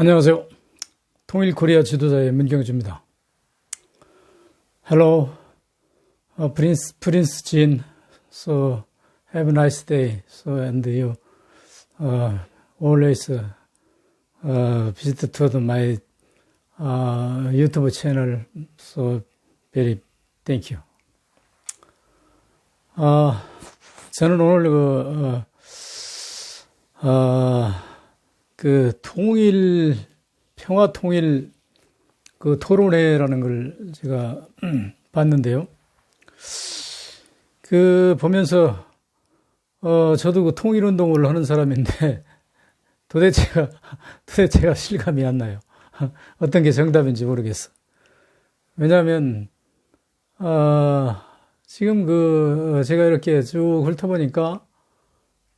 안녕하세요. 통일 코리아 지도자의 문경주입니다. Hello, Prince Jean. So have a nice day. So and you always visit to my YouTube channel. So very thank you. 저는 오늘 평화 통일 토론회라는 걸 제가 봤는데요. 보면서, 저도 통일 운동을 하는 사람인데, 도대체가 실감이 안 나요. 어떤 게 정답인지 모르겠어. 왜냐하면, 지금 제가 이렇게 쭉 훑어보니까,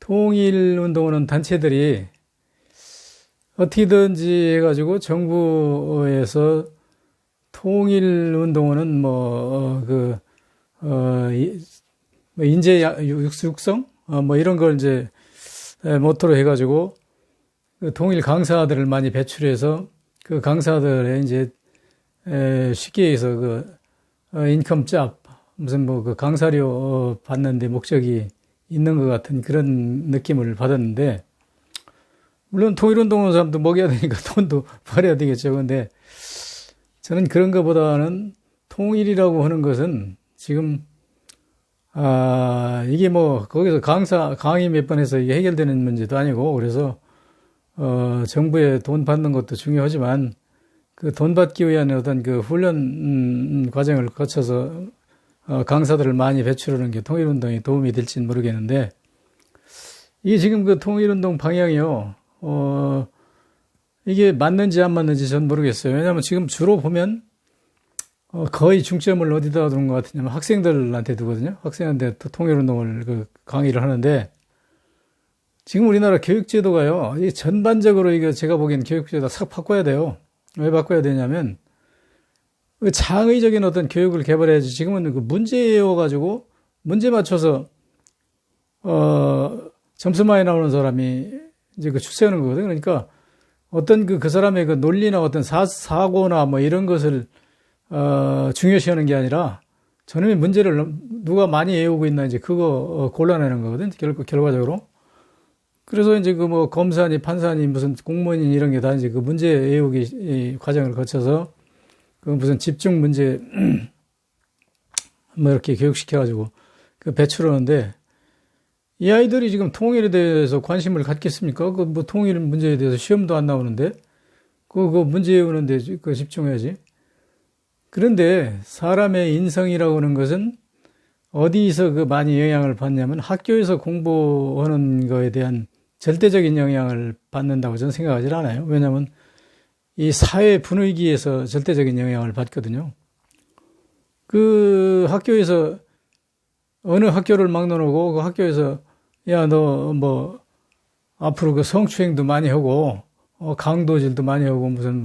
통일 운동하는 단체들이 어떻게든지 해가지고 정부에서 통일 운동은 인재 육성? 이런 걸 이제 모토로 해가지고 통일 강사들을 많이 배출해서 그 강사들의 이제 쉽게 해서 인컴 짭, 무슨 강사료 받는 데 목적이 있는 것 같은 그런 느낌을 받았는데, 물론 통일운동하는 사람도 먹여야 되니까 돈도 벌어야 되겠죠. 근데 저는 그런 것보다는 통일이라고 하는 것은 지금, 이게 거기서 강의 몇 번 해서 이게 해결되는 문제도 아니고, 그래서, 정부에 돈 받는 것도 중요하지만, 그 돈 받기 위한 어떤 훈련 과정을 거쳐서, 강사들을 많이 배출하는 게 통일운동에 도움이 될지는 모르겠는데, 이게 지금 통일운동 방향이요. 이게 맞는지 안 맞는지 전 모르겠어요. 왜냐하면 지금 주로 보면, 거의 중점을 어디다 두는 것 같으냐면 학생들한테 두거든요. 학생한테 통일운동을 강의를 하는데, 지금 우리나라 교육제도가요, 이 전반적으로 이거 제가 보기엔 교육제도 싹 바꿔야 돼요. 왜 바꿔야 되냐면, 창의적인 어떤 교육을 개발해야지. 지금은 문제여가지고, 문제 맞춰서, 점수 많이 나오는 사람이 이제 출세하는 거거든요. 그러니까 어떤 그 사람의 논리나 어떤 사고나 이런 것을, 중요시하는 게 아니라 저놈의 문제를 누가 많이 외우고 있나 이제 그거 골라내는 거거든. 결과적으로. 그래서 이제 검사니 판사니 무슨 공무원이 이런 게 다 이제 문제 외우기 과정을 거쳐서 무슨 집중 문제, 이렇게 교육시켜가지고, 배출하는데, 이 아이들이 지금 통일에 대해서 관심을 갖겠습니까? 통일 문제에 대해서 시험도 안 나오는데, 문제 외우는데 집중해야지. 그런데, 사람의 인성이라고 하는 것은, 어디서 많이 영향을 받냐면, 학교에서 공부하는 거에 대한 절대적인 영향을 받는다고 저는 생각하지 않아요. 왜냐하면, 이 사회 분위기에서 절대적인 영향을 받거든요. 학교에서, 어느 학교를 막론하고, 그 학교에서, 야, 너, 앞으로 성추행도 많이 하고, 강도질도 많이 하고, 무슨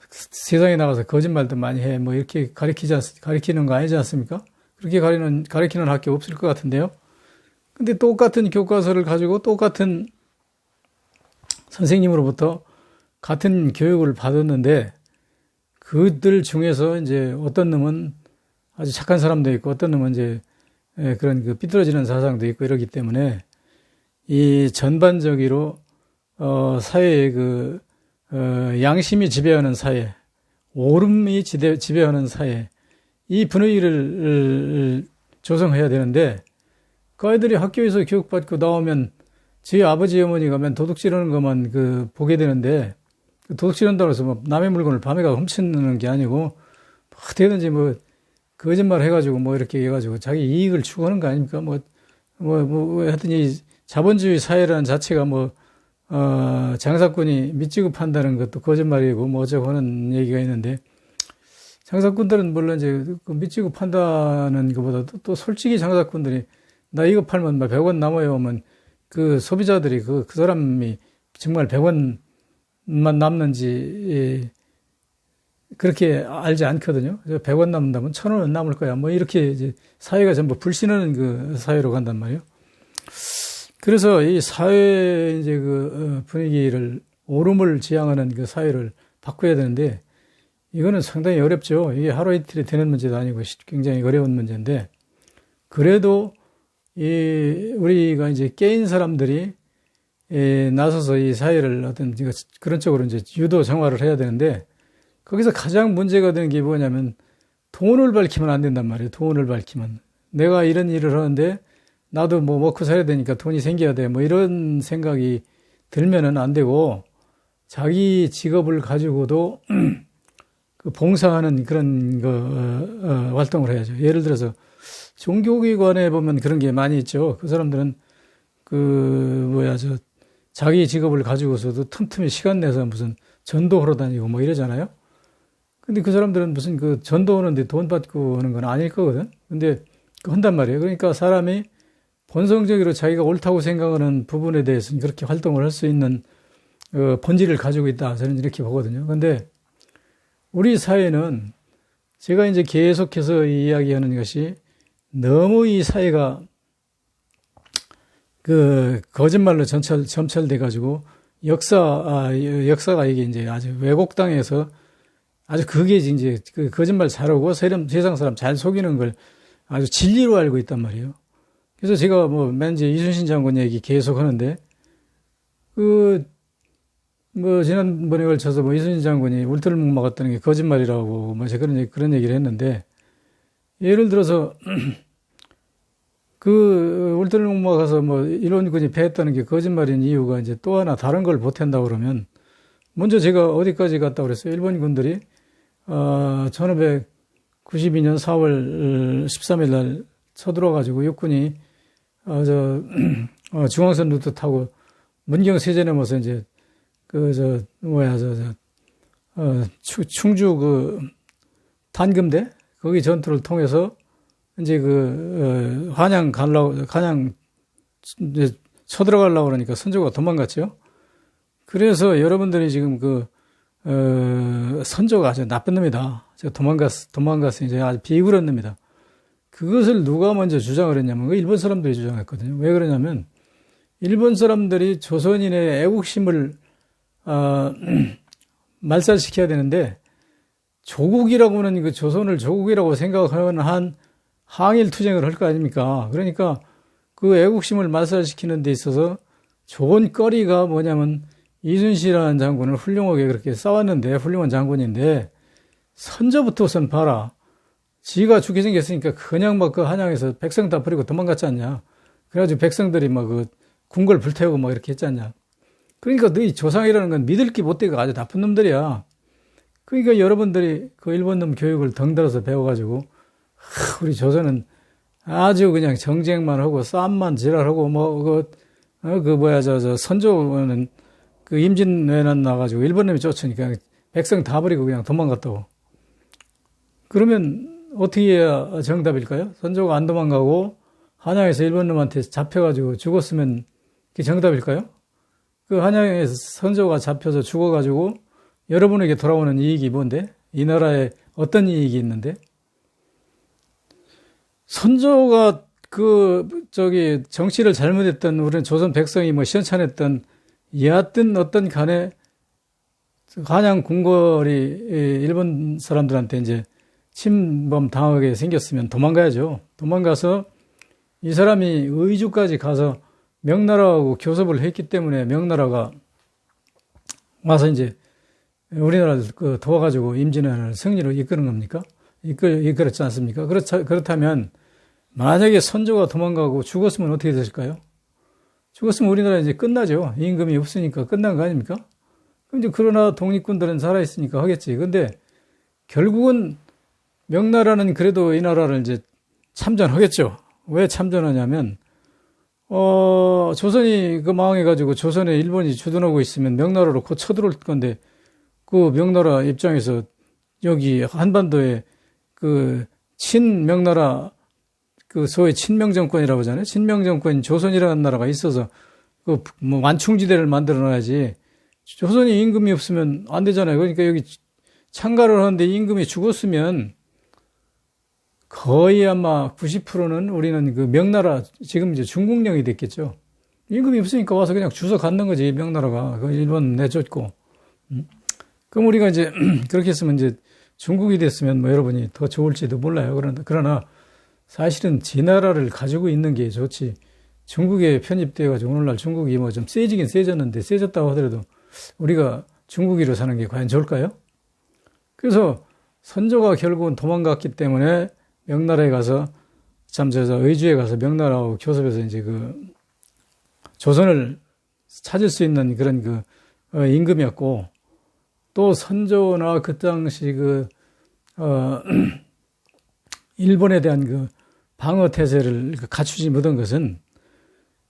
세상에 나가서 거짓말도 많이 해. 이렇게 가리키는 거 아니지 않습니까? 그렇게 가리키는 학교 없을 것 같은데요. 근데 똑같은 교과서를 가지고 똑같은 선생님으로부터 같은 교육을 받았는데, 그들 중에서 이제 어떤 놈은 아주 착한 사람도 있고, 어떤 놈은 이제 그런 삐뚤어지는 사상도 있고 이러기 때문에, 이 전반적으로, 사회의 양심이 지배하는 사회, 옳음이 지배하는 사회, 이 분위기를 조성해야 되는데, 그 아이들이 학교에서 교육받고 나오면, 제 아버지 어머니가 맨 도둑질하는 것만 보게 되는데, 도둑질한다고 해서 남의 물건을 밤에 가서 훔치는 게 아니고, 어떻게든지 거짓말 해가지고 이렇게 해가지고 자기 이익을 추구하는 거 아닙니까? 하여튼 이 자본주의 사회라는 자체가 장사꾼이 밑지급한다는 것도 거짓말이고 어쩌고 하는 얘기가 있는데, 장사꾼들은 물론 이제 밑지급한다는 것보다도 또 솔직히 장사꾼들이 나 이거 팔면 100원 남아요 하면 소비자들이 그 사람이 정말 100원만 남는지 그렇게 알지 않거든요. 100원 남는다면 1000원은 남을 거야. 이렇게 이제 사회가 전부 불신하는 사회로 간단 말이에요. 그래서 이 사회 이제 분위기를 오름을 지향하는 그 사회를 바꿔야 되는데 이거는 상당히 어렵죠. 이게 하루 이틀이 되는 문제도 아니고 굉장히 어려운 문제인데 그래도 우리가 이제 깨인 사람들이 나서서 이 사회를 어떤 그런 쪽으로 이제 유도 정화를 해야 되는데 거기서 가장 문제가 되는 게 뭐냐면 돈을 밝히면 안 된단 말이에요. 돈을 밝히면. 내가 이런 일을 하는데 나도 뭐 먹고 살아야 되니까 돈이 생겨야 돼. 뭐 이런 생각이 들면은 안 되고 자기 직업을 가지고도 그 봉사하는 그런 활동을 해야죠. 예를 들어서 종교기관에 보면 그런 게 많이 있죠. 그 사람들은 자기 직업을 가지고서도 틈틈이 시간 내서 무슨 전도하러 다니고 뭐 이러잖아요. 근데 그 사람들은 무슨 그 전도하는데 돈 받고 하는 건 아닐 거거든. 근데 한단 말이에요. 그러니까 사람이 본성적으로 자기가 옳다고 생각하는 부분에 대해서는 그렇게 활동을 할 수 있는 본질을 가지고 있다. 저는 이렇게 보거든요. 근데 우리 사회는 제가 이제 계속해서 이야기하는 것이 너무 이 사회가 그 거짓말로 점철돼 가지고 역사가 이게 이제 아주 왜곡당해서 아주 그게 이제 그 거짓말 잘하고 세상 사람 잘 속이는 걸 아주 진리로 알고 있단 말이에요. 그래서 제가 맨 이제 이순신 장군 얘기 계속 하는데 지난번에 걸쳐서 이순신 장군이 울트라몽 막았다는 게 거짓말이라고 그런 얘기를 했는데 예를 들어서 울트라몽 막아서 일본군이 패했다는 게 거짓말인 이유가 이제 또 하나 다른 걸 보탠다고 그러면 먼저 제가 어디까지 갔다 그랬어요? 일본 군들이 1592년 4월 13일 날 서들어가지고 육군이 중앙선 루트 타고 문경 세제 넘어서 이제 충주 단금대 거기 전투를 통해서 이제 한양 이제 쳐들어가려고 그러니까 선조가 도망갔죠. 그래서 여러분들이 지금 선조가 아주 나쁜 놈이다. 도망갔어. 이제 아주 비굴한 놈이다. 그것을 누가 먼저 주장을 했냐면 일본 사람들이 주장했거든요. 왜 그러냐면 일본 사람들이 조선인의 애국심을 말살시켜야 되는데 조국이라고 하는 그 조선을 조국이라고 생각하는 한 항일 투쟁을 할 거 아닙니까? 그러니까 그 애국심을 말살시키는 데 있어서 좋은 거리가 뭐냐면 이순신이라는 장군을 훌륭하게 그렇게 싸웠는데 훌륭한 장군인데 선조부터 우선 봐라. 지가 죽게 생겼으니까 그냥 그 한양에서 백성 다 버리고 도망갔지 않냐. 그래가지고 백성들이 궁궐 불태우고 이렇게 했지 않냐. 그러니까 너희 조상이라는 건 믿을 게 못되고 아주 나쁜 놈들이야. 그러니까 여러분들이 그 일본 놈 교육을 덩달아서 배워가지고 우리 조선은 아주 그냥 정쟁만 하고 싸움만 지랄하고 선조는 임진왜란 나가지고 일본 놈이 쫓으니까 백성 다 버리고 그냥 도망갔다고. 그러면 어떻게 해야 정답일까요? 선조가 안 도망가고 한양에서 일본 놈한테 잡혀가지고 죽었으면 그게 정답일까요? 그 한양에서 선조가 잡혀서 죽어가지고 여러분에게 돌아오는 이익이 뭔데? 이 나라에 어떤 이익이 있는데? 선조가 정치를 잘못했던 우리는 조선 백성이 시원찮았던 여하튼 어떤 간에 한양 궁궐이 일본 사람들한테 이제 침범 당하게 생겼으면 도망가야죠. 도망가서 이 사람이 의주까지 가서 명나라하고 교섭을 했기 때문에 명나라가 와서 이제 우리나라를 도와가지고 임진왜란을 승리로 이끄는 겁니까? 이끌었지 않습니까? 그렇다면 만약에 선조가 도망가고 죽었으면 어떻게 되실까요? 죽었으면 우리나라 이제 끝나죠. 임금이 없으니까 끝난 거 아닙니까? 그럼 이제 그러나 독립군들은 살아있으니까 하겠지. 근데 결국은 명나라는 그래도 이 나라를 이제 참전하겠죠. 왜 참전하냐면, 조선이 망해가지고 조선에 일본이 주둔하고 있으면 명나라로 곧 쳐들어올 건데, 그 명나라 입장에서 여기 한반도에 친명나라, 소위 친명정권이라고 하잖아요. 친명정권인 조선이라는 나라가 있어서, 완충지대를 만들어 놔야지. 조선이 임금이 없으면 안 되잖아요. 그러니까 여기 참가를 하는데 임금이 죽었으면 거의 아마 90%는 우리는 명나라, 지금 이제 중국령이 됐겠죠. 임금이 없으니까 와서 그냥 주워 갖는 거지, 명나라가. 그 일본 내쫓고. 그럼 우리가 이제 그렇게 했으면 이제 중국이 됐으면 뭐 여러분이 더 좋을지도 몰라요. 그러나 사실은 지 나라를 가지고 있는 게 좋지. 중국에 편입돼가지고 오늘날 중국이 뭐 좀 세지긴 세졌는데 세졌다고 하더라도 우리가 중국이로 사는 게 과연 좋을까요? 그래서 선조가 결국은 도망갔기 때문에 명나라에 가서 의주에 가서 명나라하고 교섭해서 이제 그 조선을 찾을 수 있는 그런 임금이었고 또 선조나 그 당시 일본에 대한 방어 태세를 갖추지 못한 것은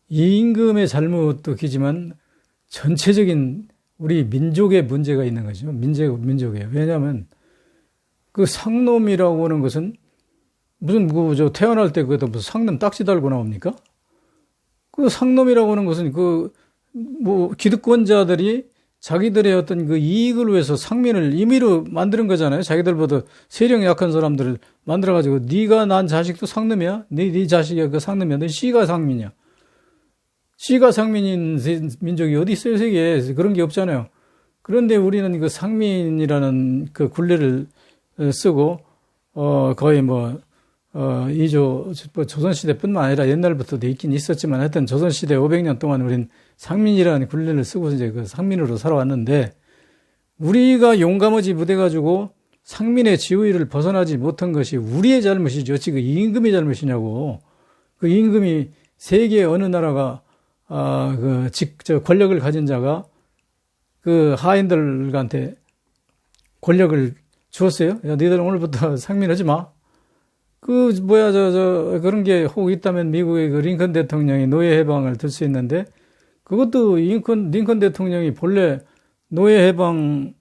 이 임금의 잘못도 기지만 전체적인 우리 민족의 문제가 있는 거죠. 민족이에요. 왜냐하면 그 상놈이라고 하는 것은 무슨 태어날 때 그것도 무슨 상놈 딱지 달고 나옵니까? 그 상놈이라고 하는 것은 기득권자들이 자기들의 어떤 이익을 위해서 상민을 임의로 만드는 거잖아요. 자기들보다 세력이 약한 사람들을 만들어가지고 네가 난 자식도 상놈이야? 네 자식이 그 상놈이야? 너 씨가 상민이야? 씨가 상민인 민족이 어디 있어요, 세계에? 그런 게 없잖아요. 그런데 우리는 그 상민이라는 그 굴레를 쓰고, 거의 조선시대뿐만 아니라 옛날부터도 있긴 있었지만 하여튼 조선시대 500년 동안 우린 상민이라는 굴레를 쓰고 이제 그 상민으로 살아왔는데, 우리가 용감하지 못해가지고 상민의 지위를 벗어나지 못한 것이 우리의 잘못이죠. 어찌 그 임금의 잘못이냐고. 그 임금이 세계 어느 나라가 권력을 가진 자가 그 하인들한테 권력을 주었어요? 야, 너희들 오늘부터 상민하지 마. 그런 게 혹 있다면 미국의 그 링컨 대통령이 노예 해방을 들 수 있는데, 그것도 링컨 대통령이 본래 노예 해방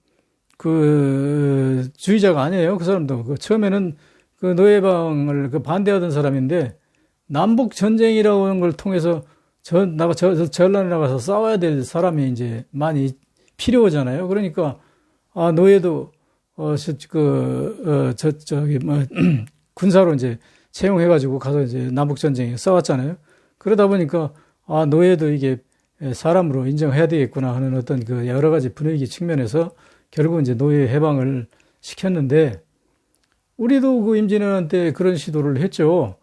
주의자가 아니에요. 그 사람도. 처음에는 그 노예 해방을 반대하던 사람인데, 남북 전쟁이라고 하는 걸 통해서 전란에 나가서 싸워야 될 사람이 이제 많이 필요하잖아요. 그러니까, 노예도, 군사로 이제 채용해가지고 가서 이제 남북전쟁에 싸웠잖아요. 그러다 보니까, 노예도 이게 사람으로 인정해야 되겠구나 하는 어떤 여러 가지 분위기 측면에서 결국 이제 노예 해방을 시켰는데, 우리도 임진왜란 때 그런 시도를 했죠.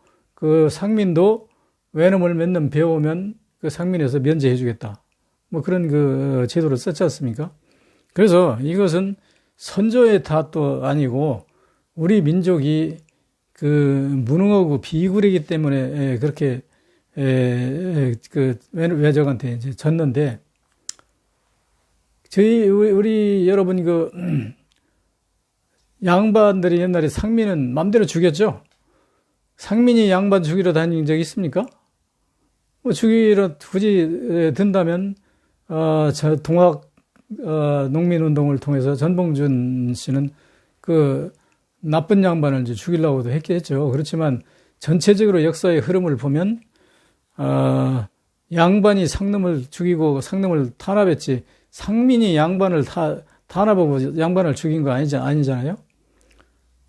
상민도 외놈을 몇 년 배우면 상민에서 면제해주겠다. 그런 제도를 썼지 않습니까? 그래서 이것은 선조의 탓도 아니고 우리 민족이 무능하고 비굴이기 때문에 그렇게 외적한테 이제 졌는데, 우리 여러분 양반들이 옛날에 상민은 맘대로 죽였죠? 상민이 양반 죽이러 다닌 적이 있습니까? 죽이러 굳이 든다면, 농민운동을 통해서 전봉준 씨는 나쁜 양반을 이제 죽이려고도 했겠죠. 그렇지만 전체적으로 역사의 흐름을 보면, 양반이 상놈을 죽이고 상놈을 탄압했지, 상민이 양반을 탄압하고 양반을 죽인 거 아니잖아요?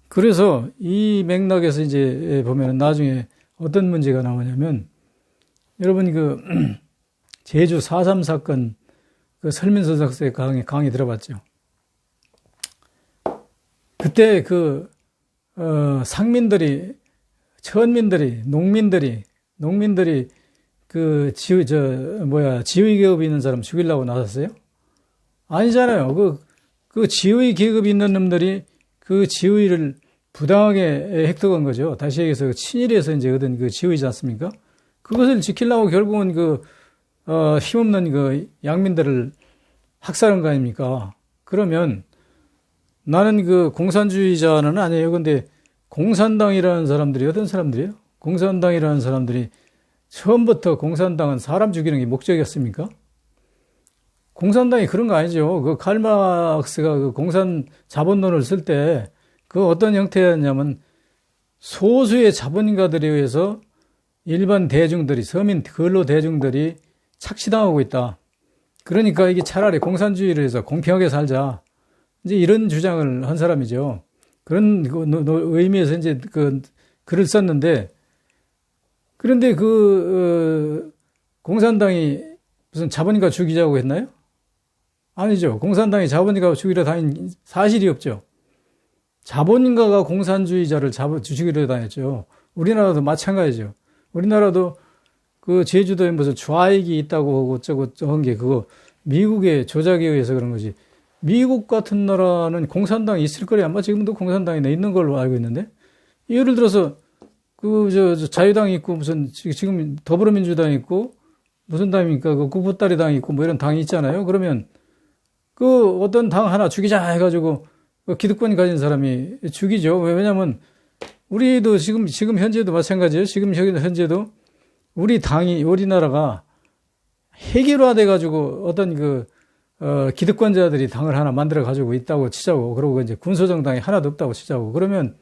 그래서 이 맥락에서 이제 보면 나중에 어떤 문제가 나오냐면, 여러분 제주 4.3 사건 설민서 작가의 강의 들어봤죠? 그때 상민들이, 천민들이, 농민들이 지휘 계급이 있는 사람 죽이려고 나섰어요? 아니잖아요. 지휘 계급이 있는 놈들이 그 지위를 부당하게 획득한 거죠. 다시 얘기해서 친일에서 이제 얻은 지위지 않습니까? 그것을 지키려고 결국은 힘없는 양민들을 학살한 거 아닙니까? 그러면 나는 공산주의자는 아니에요. 근데 공산당이라는 사람들이 어떤 사람들이에요? 공산당이라는 사람들이 처음부터 공산당은 사람 죽이는 게 목적이었습니까? 공산당이 그런 거 아니죠. 칼마르크스가 공산 자본론을 쓸 때 어떤 형태였냐면, 소수의 자본가들에 의해서 일반 대중들이, 서민 근로 대중들이 착취당하고 있다. 그러니까 이게 차라리 공산주의를 해서 공평하게 살자. 이제 이런 주장을 한 사람이죠. 그런 의미에서 이제 글을 썼는데, 그런데 공산당이 무슨 자본가 죽이자고 했나요? 아니죠. 공산당이 자본가 죽이러 다닌 사실이 없죠. 자본가가 공산주의자를 죽이려 다녔죠. 우리나라도 마찬가지죠. 우리나라도 그 제주도에 무슨 좌익이 있다고 하고 어쩌고 한 게 그거 미국의 조작에 의해서 그런 거지. 미국 같은 나라는 공산당이 있을 거리 아마 지금도 공산당이 있는 걸로 알고 있는데 예를 들어서 저 자유당이 있고 무슨 지금 더불어민주당이 있고 무슨 당입니까? 그 구보따리 당이 있고 뭐 이런 당이 있잖아요. 그러면 그 어떤 당 하나 죽이자 해가지고 기득권 가진 사람이 죽이죠. 왜냐면 우리도 지금 현재도 마찬가지예요. 지금 현재도 우리나라가 해결화돼가지고 어떤 기득권자들이 당을 하나 만들어가지고 있다고 치자고, 그러고 이제 군소정당이 하나도 없다고 치자고, 그러면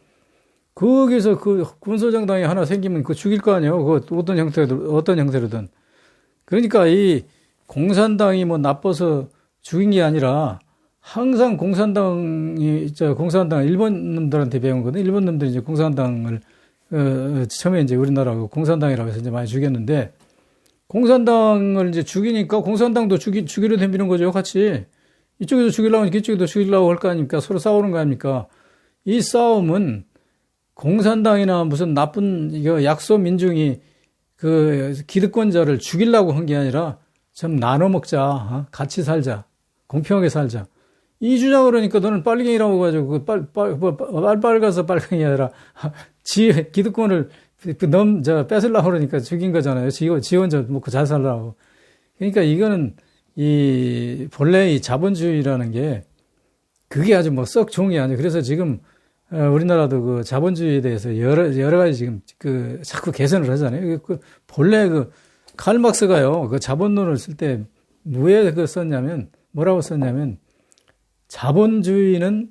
거기서 그 군소정당이 하나 생기면 그거 죽일 거 아니에요. 그 어떤 형태로든. 그러니까 이 공산당이 뭐 나빠서 죽인 게 아니라 항상 공산당 일본 놈들한테 배운 거든. 일본 놈들이 이제 공산당을 처음에 이제 우리나라가 공산당이라고 해서 이제 많이 죽였는데, 공산당을 이제 죽이니까 공산당도 죽이려 덤비는 거죠, 같이. 이쪽에도 죽이려고 하니까 이쪽에도 죽이려고 할 거 아닙니까? 서로 싸우는 거 아닙니까? 이 싸움은 공산당이나 무슨 나쁜 약소 민중이 그 기득권자를 죽이려고 한 게 아니라 좀 나눠 먹자, 같이 살자, 공평하게 살자. 이 주장을 하니까 너는 빨갱이라고 해가지고 빨가서 빨갱이 아니라 기득권을 뺏으려고 그러니까 죽인 거잖아요. 지 혼자 먹고 잘 살라고. 그러니까 이거는 본래 이 자본주의라는 게 그게 아주 뭐 썩 좋은 게 아니에요. 그래서 지금 우리나라도 그 자본주의에 대해서 여러 가지 지금 자꾸 개선을 하잖아요. 본래 칼막스가요, 그 자본론을 쓸 때 뭐라고 썼냐면, 자본주의는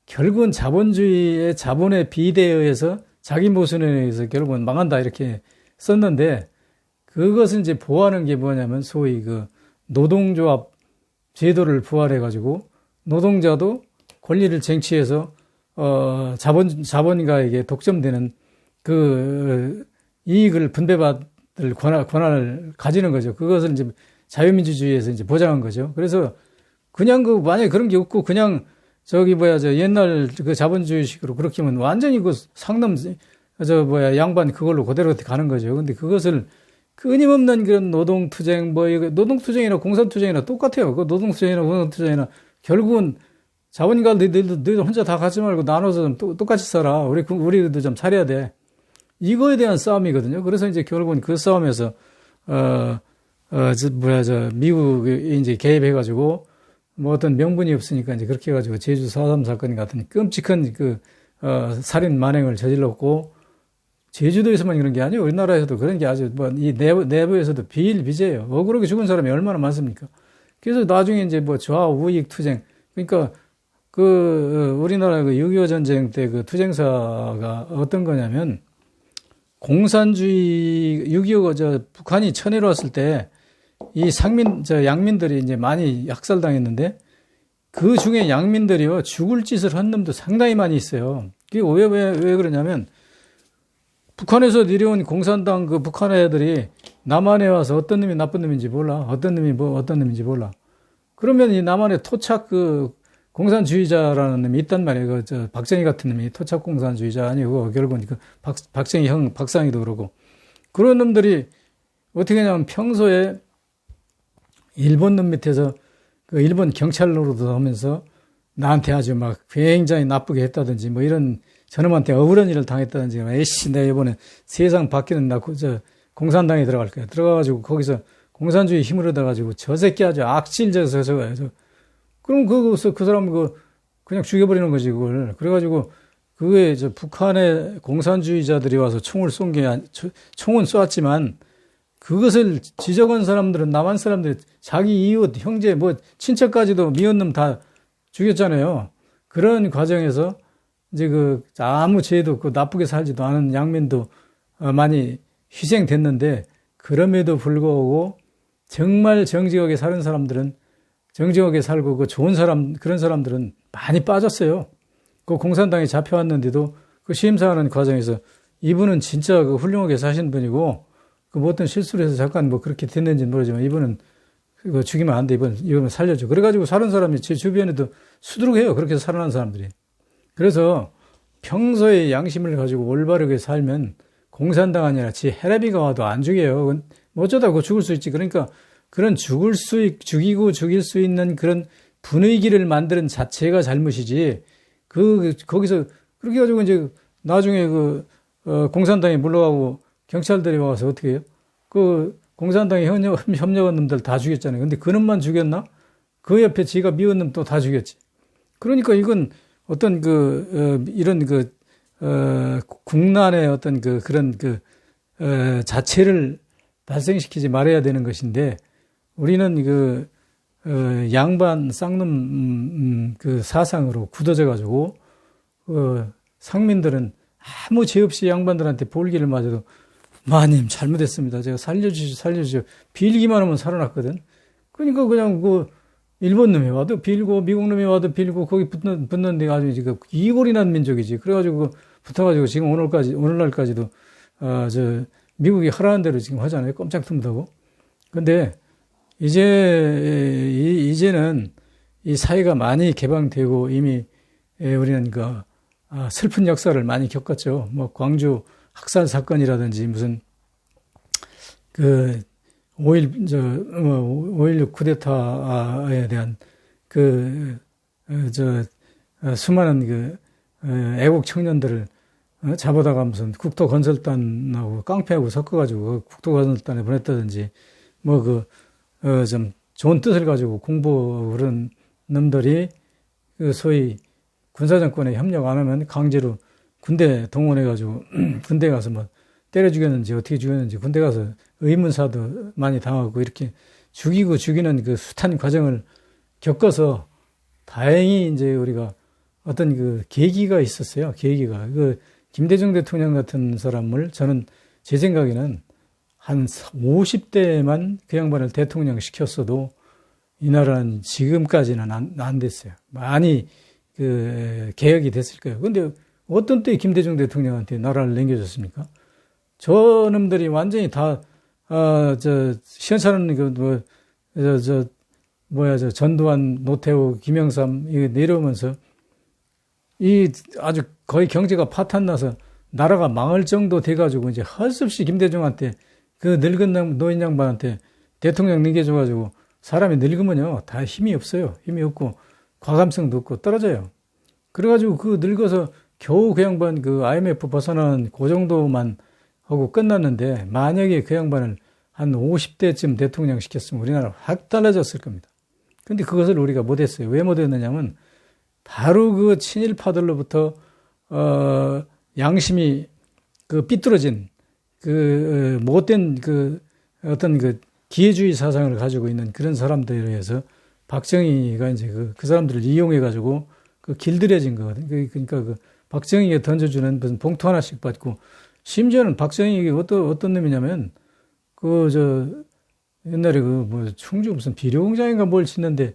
결국은 자본주의의 자본의 비대에 의해서 자기 모순에 의해서 결국은 망한다, 이렇게 썼는데, 그것을 이제 보호하는 게 뭐냐면 소위 노동조합 제도를 부활해가지고 노동자도 권리를 쟁취해서 자본가에게 독점되는 이익을 분배받을 권한을 가지는 거죠. 그것을 이제 자유민주주의에서 이제 보장한 거죠. 그래서 그냥 만약에 그런 게 없고 그냥 옛날 자본주의식으로 그렇게 하면 완전히 상놈 양반 그걸로 그대로 가는 거죠. 근데 그것을 끊임없는 그런 노동투쟁 노동투쟁이나 공산투쟁이나 똑같아요. 노동투쟁이나 공산투쟁이나 결국은 자본가 너희들 혼자 다 갖지 말고 나눠서 좀 똑같이 살아. 우리도 좀 차려야 돼. 이거에 대한 싸움이거든요. 그래서 이제 결국은 그 싸움에서 미국이 이제 개입해가지고 뭐 어떤 명분이 없으니까 이제 그렇게 해가지고 제주 4.3 사건 같은 끔찍한 살인 만행을 저질렀고, 제주도에서만 그런 게 아니에요. 우리나라에서도 그런 게 아주 이 내부에서도 비일비재예요. 억울하게 죽은 사람이 얼마나 많습니까? 그래서 나중에 이제 좌우익 투쟁, 그러니까 우리나라 6.25 전쟁 때 투쟁사가 어떤 거냐면, 공산주의 6.25 북한이 쳐내려왔을 때 이 양민들이 이제 많이 학살당했는데, 그 중에 양민들이요, 죽을 짓을 한 놈도 상당히 많이 있어요. 그게 왜 그러냐면, 북한에서 내려온 공산당 북한 애들이 남한에 와서 어떤 놈이 나쁜 놈인지 몰라. 어떤 놈인지 몰라. 그러면 이 남한에 토착 공산주의자라는 놈이 있단 말이에요. 박정희 같은 놈이 토착 공산주의자 아니고, 결국은 박정희 형, 박상희도 그러고. 그런 놈들이 어떻게 하냐면 평소에 일본 놈 밑에서 일본 경찰 노릇을 하면서 나한테 아주 막 굉장히 나쁘게 했다든지 뭐 이런 저놈한테 억울한 일을 당했다든지, 에이씨, 내가 이번에 세상 바뀌는 공산당에 들어갈 거야. 들어가가지고 거기서 공산주의 힘을 얻어가지고 저 새끼 아주 악질져서 그럼 그 사람 그냥 죽여버리는 거지, 그걸. 그래가지고 그게 북한의 공산주의자들이 와서 총은 쏘았지만 그것을 지적한 사람들은 남한 사람들이 자기 이웃, 형제, 친척까지도 미운 놈 다 죽였잖아요. 그런 과정에서 이제 아무 죄도 없고 나쁘게 살지도 않은 양민도 많이 희생됐는데, 그럼에도 불구하고 정말 정직하게 사는 사람들은 정직하게 살고 좋은 사람, 그런 사람들은 많이 빠졌어요. 공산당에 잡혀왔는데도 심사하는 과정에서 이분은 진짜 훌륭하게 사신 분이고 그 뭐 어떤 실수를 해서 잠깐 뭐 그렇게 됐는지는 모르지만 이번은 그거 죽이면 안 돼. 이번은 살려줘. 그래가지고 사는 사람이 제 주변에도 수두룩해요. 그렇게 해서 살아난 사람들이. 그래서 평소에 양심을 가지고 올바르게 살면 공산당 아니라 지 해라비가 와도 안 죽여요. 뭐 어쩌다 그 죽을 수 있지. 그러니까 그런 죽이고 죽일 수 있는 그런 분위기를 만드는 자체가 잘못이지. 거기서 그렇게 해가지고 이제 나중에 공산당이 물러가고 경찰들이 와서 어떻게 해요? 그 공산당에 협력한 놈들 다 죽였잖아요. 근데 그놈만 죽였나? 그 옆에 지가 미운 놈 또 다 죽였지. 그러니까 이건 어떤 이런 국난의 어떤 그런 자체를 발생시키지 말아야 되는 것인데 우리는 양반 쌍놈 사상으로 굳어져 가지고 상민들은 아무 죄 없이 양반들한테 볼기를 맞아도 마님 잘못했습니다. 제가 살려주시오. 빌기만 하면 살아났거든. 그러니까 그냥 일본 놈이 와도 빌고 미국 놈이 와도 빌고 거기 붙는데 아주 지금 이골이 난 민족이지. 그래가지고 붙어가지고 지금 오늘날까지도 미국이 하라는 대로 지금 하잖아요. 꼼짝도 근데 이제는 이 사회가 많이 개방되고 이미 우리는 슬픈 역사를 많이 겪었죠. 뭐 광주 학살 사건이라든지 무슨 5.16 쿠데타에 대한 수많은 애국 청년들을 잡아다가 무슨 국토건설단하고 깡패하고 섞어가지고 국토건설단에 보냈다든지 좀 좋은 뜻을 가지고 공부 그런 놈들이 소위 군사정권에 협력 안 하면 강제로 군대 동원해가지고 군대 가서 뭐 때려 죽였는지 어떻게 죽였는지 군대 가서 의문사도 많이 당하고 이렇게 죽이고 죽이는 숱한 과정을 겪어서 다행히 이제 우리가 어떤 계기가 있었어요. 계기가. 김대중 대통령 같은 사람을 저는 제 생각에는 한 50대만 그 양반을 대통령 시켰어도 이 나라는 지금까지는 안 됐어요. 많이 개혁이 됐을 거예요. 근데 어떤 때 김대중 대통령한테 나라를 넘겨줬습니까? 저놈들이 완전히 다, 시원찮은 전두환, 노태우, 김영삼, 이거 내려오면서 아주 거의 경제가 파탄나서 나라가 망할 정도 돼가지고 이제 할 수 없이 김대중한테 늙은 노인 양반한테 대통령 넘겨줘가지고 사람이 늙으면요, 다 힘이 없어요. 힘이 없고 과감성도 없고 떨어져요. 그래가지고 늙어서 겨우 그 양반 IMF 벗어나는 그 정도만 하고 끝났는데 만약에 그 양반을 한 50대쯤 대통령 시켰으면 우리나라 확 달라졌을 겁니다. 근데 그것을 우리가 못했어요. 왜 못했느냐면 바로 친일파들로부터 양심이 삐뚤어진 못된 어떤 기회주의 사상을 가지고 있는 그런 사람들에 의해서 박정희가 이제 그 사람들을 이용해 가지고 길들여진 거거든요. 그러니까 박정희가 던져주는 무슨 봉투 하나씩 받고 심지어는 박정희가 어떤 놈이냐면 옛날에 충주 무슨 비료공장인가 뭘 짓는데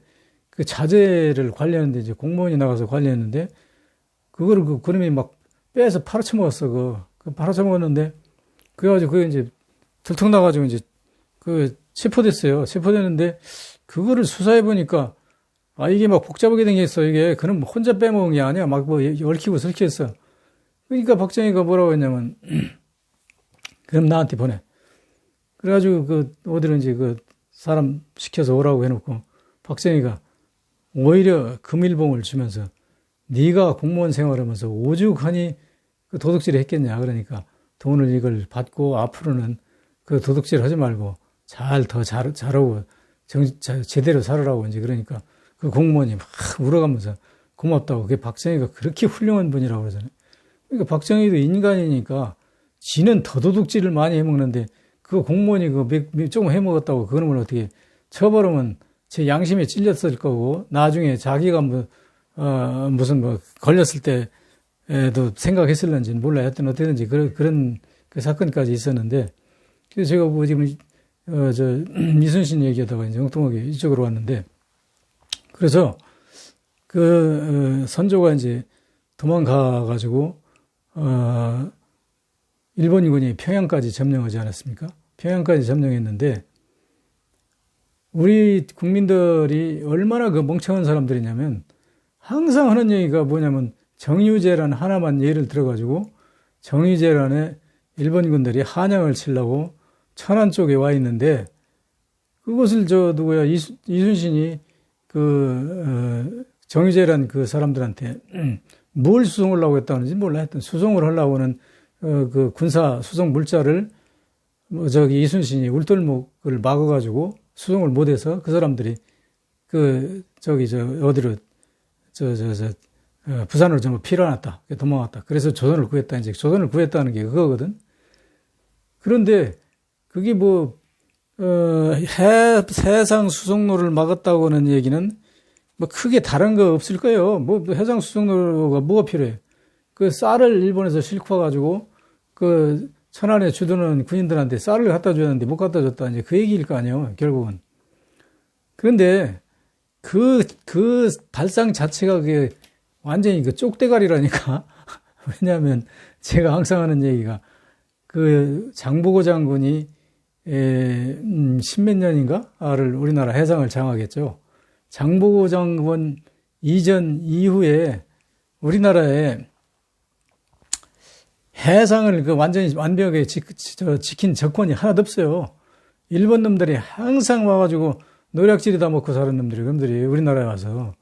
자재를 관리하는데 이제 공무원이 나가서 관리했는데 그거를 그놈이 막 빼서 팔아쳐먹었어. 팔아쳐먹었는데 그래가지고 이제 들통나가지고 이제 체포됐어요. 체포됐는데 그거를 수사해 보니까 이게 막 복잡하게 생겼어. 이게 그럼 혼자 빼먹은 게 아니야. 막 얽히고 설키했어. 그러니까 박정희가 뭐라고 했냐면 그럼 나한테 보내. 그래가지고 어디든지 사람 시켜서 오라고 해놓고 박정희가 오히려 금일봉을 주면서 네가 공무원 생활하면서 오죽하니 도둑질을 했겠냐. 그러니까 돈을 이걸 받고 앞으로는 도둑질 하지 말고 더 잘하고 제대로 살으라고 이제 그러니까 공무원이 막 울어가면서 고맙다고. 그게 박정희가 그렇게 훌륭한 분이라고 그러잖아요. 그러니까 박정희도 인간이니까 지는 더 도둑질을 많이 해먹는데 공무원이 조금 해먹었다고 그놈을 어떻게 처벌하면 제 양심에 찔렸을 거고 나중에 자기가 무슨 걸렸을 때도 생각했을는지는 몰라요. 하여튼 어땠는지 그런 사건까지 있었는데 그래서 제가 지금 이순신 얘기하다가 이제 엉뚱하게 이쪽으로 왔는데 그래서 선조가 이제 도망가가지고 일본군이 평양까지 점령하지 않았습니까? 평양까지 점령했는데 우리 국민들이 얼마나 그 멍청한 사람들이냐면 항상 하는 얘기가 뭐냐면 정유재란 하나만 예를 들어가지고 정유재란에 일본군들이 한양을 치려고 천안 쪽에 와 있는데 그것을 누구야 이순신이 정유재란 그 사람들한테 뭘 수송을 하려고 했다는지 몰라. 하여튼 수송을 하려고 하는 그 군사 수송 물자를 이순신이 울돌목을 막아가지고 수송을 못해서 그 사람들이 어디로 부산으로 전부 피려났다. 도망갔다. 그래서 조선을 구했다. 이제 조선을 구했다는 게 그거거든. 그런데 그게 해상 수송로를 막았다고 하는 얘기는 크게 다른 거 없을 거예요. 해상 수송로가 뭐가 필요해? 그 쌀을 일본에서 싣고 와가지고 천안에 주둔하는 군인들한테 쌀을 갖다 줬는데 못 갖다 줬다. 이제 그 얘기일 거 아니에요. 결국은. 그런데 그 발상 자체가 그게 완전히 쪽대가리라니까. 왜냐하면 제가 항상 하는 얘기가 장보고 장군이 십몇 년인가를 우리나라 해상을 장악했죠. 장보고 장군 이전 이후에 우리나라에 해상을 완전히 완벽하게 지킨 적권이 하나도 없어요. 일본 놈들이 항상 와가지고 노략질이 다 먹고 사는 놈들이 우리나라에 와서.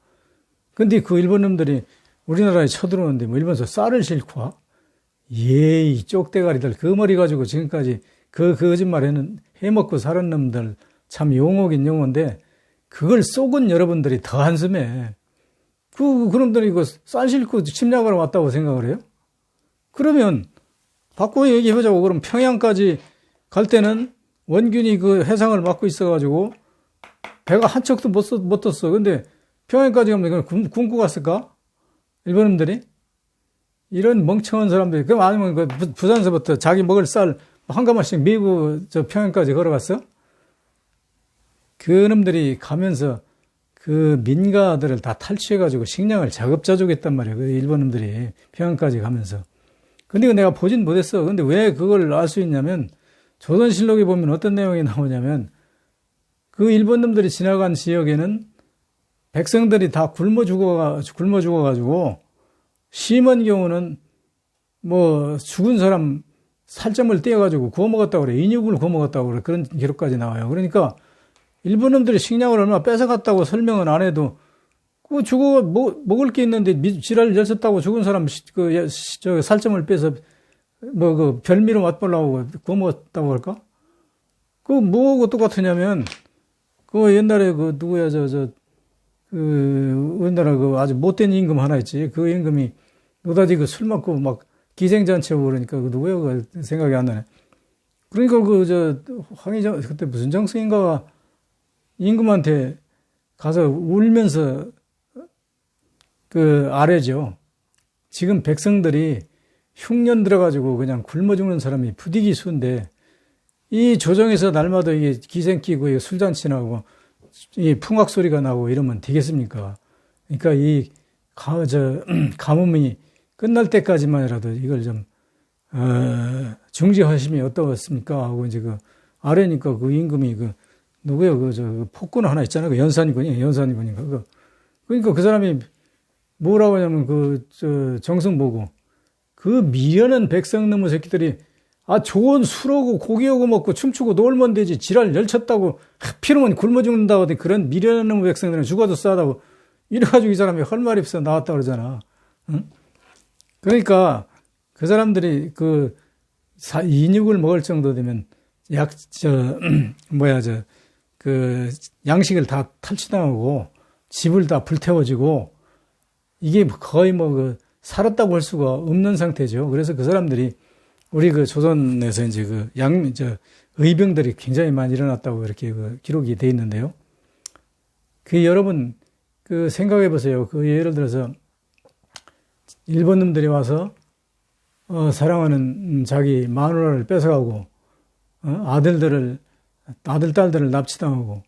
근데 그 일본 놈들이 우리나라에 쳐들어오는데 일본에서 쌀을 싣고 와? 이 쪽대가리들 그 머리 가지고 지금까지 그 거짓말 해먹고 사는 놈들 참 용어긴 용어인데 그걸 쏘은 여러분들이 더 한심해. 그놈들이 쌀 싣고 침략하러 왔다고 생각을 해요? 그러면 바꾸어 얘기해보자고. 그럼 평양까지 갈 때는 원균이 그 해상을 막고 있어가지고 배가 한 척도 못 떴어. 근데 평양까지 가면 굶고 갔을까? 일본놈들이? 이런 멍청한 사람들이. 그럼 아니면 부산서부터 자기 먹을 쌀 한 가마씩 메고 평양까지 걸어갔어? 그놈들이 가면서 그 민가들을 다 탈취해가지고 식량을 자급자족했단 말이야. 그 일본놈들이 평양까지 가면서. 근데 내가 보진 못했어. 근데 왜 그걸 알 수 있냐면 조선실록에 보면 어떤 내용이 나오냐면 그 일본놈들이 지나간 지역에는 백성들이 다 굶어 죽어가지고 심한 경우는 죽은 사람 살점을 떼어가지고 구워 먹었다고 그래. 인육을 구워 먹었다고 그래. 그런 기록까지 나와요. 그러니까 일본놈들이 식량을 얼마 뺏어갔다고 설명은 안 해도 먹을 게 있는데 지랄 열었다고 죽은 사람 살점을 빼서 별미로 맛보려고 구워 먹었다고 할까? 뭐하고 똑같으냐면 옛날에 누구야 우리나라 아주 못된 임금 하나 있지. 그 임금이 노다지 술 먹고 막 기생잔치하고 그러니까 누구야 생각이 안 나네. 그러니까 황희정 그때 무슨 정승인가가 임금한테 가서 울면서 아래죠. 지금 백성들이 흉년 들어가지고 그냥 굶어 죽는 사람이 부디기 수인데 이 조정에서 날마다 이게 기생 끼고 술잔치 나고 이 풍악 소리가 나고 이러면 되겠습니까? 그러니까 이 가뭄이 끝날 때까지만이라도 이걸 좀 중지하심이 어떻습니까? 하고 이제 아래니까 임금이 누구야 폭군 하나 있잖아요. 연산군인가 그러니까 그 사람이 뭐라고 하냐면 정승 보고 미련한 백성 놈의 새끼들이 좋은 술하고 고기하고 먹고 춤추고 놀면 되지 지랄 열쳤다고 하필이면 굶어 죽는다고 그런 미련한 놈의 백성들은 죽어도 싸다고 이래가지고 이 사람이 할 말이 없어 나왔다 그러잖아. 응? 그러니까 그 사람들이 인육을 먹을 정도 되면 양식을 다 탈취당하고 집을 다 불태워지고 이게 거의 살았다고 할 수가 없는 상태죠. 그래서 그 사람들이 우리 조선에서 이제 의병들이 굉장히 많이 일어났다고 이렇게 기록이 돼 있는데요. 여러분 생각해 보세요. 예를 들어서 일본 놈들이 와서 사랑하는 자기 마누라를 뺏어가고 아들 딸들을 납치당하고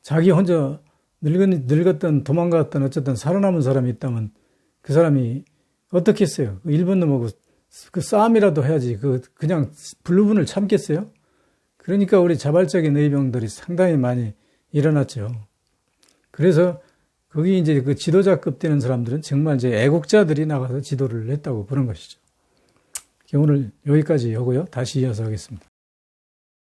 자기 혼자 늙었던 도망갔던 어쨌든 살아남은 사람이 있다면 그 사람이 어떻게 했어요? 일본 놈하고 싸움이라도 해야지 그냥 불륜을 참겠어요? 그러니까 우리 자발적인 의병들이 상당히 많이 일어났죠. 그래서 거기 이제 그 지도자급 되는 사람들은 정말 이제 애국자들이 나가서 지도를 했다고 그런 것이죠. 오늘 여기까지 하고요. 다시 이어서 하겠습니다.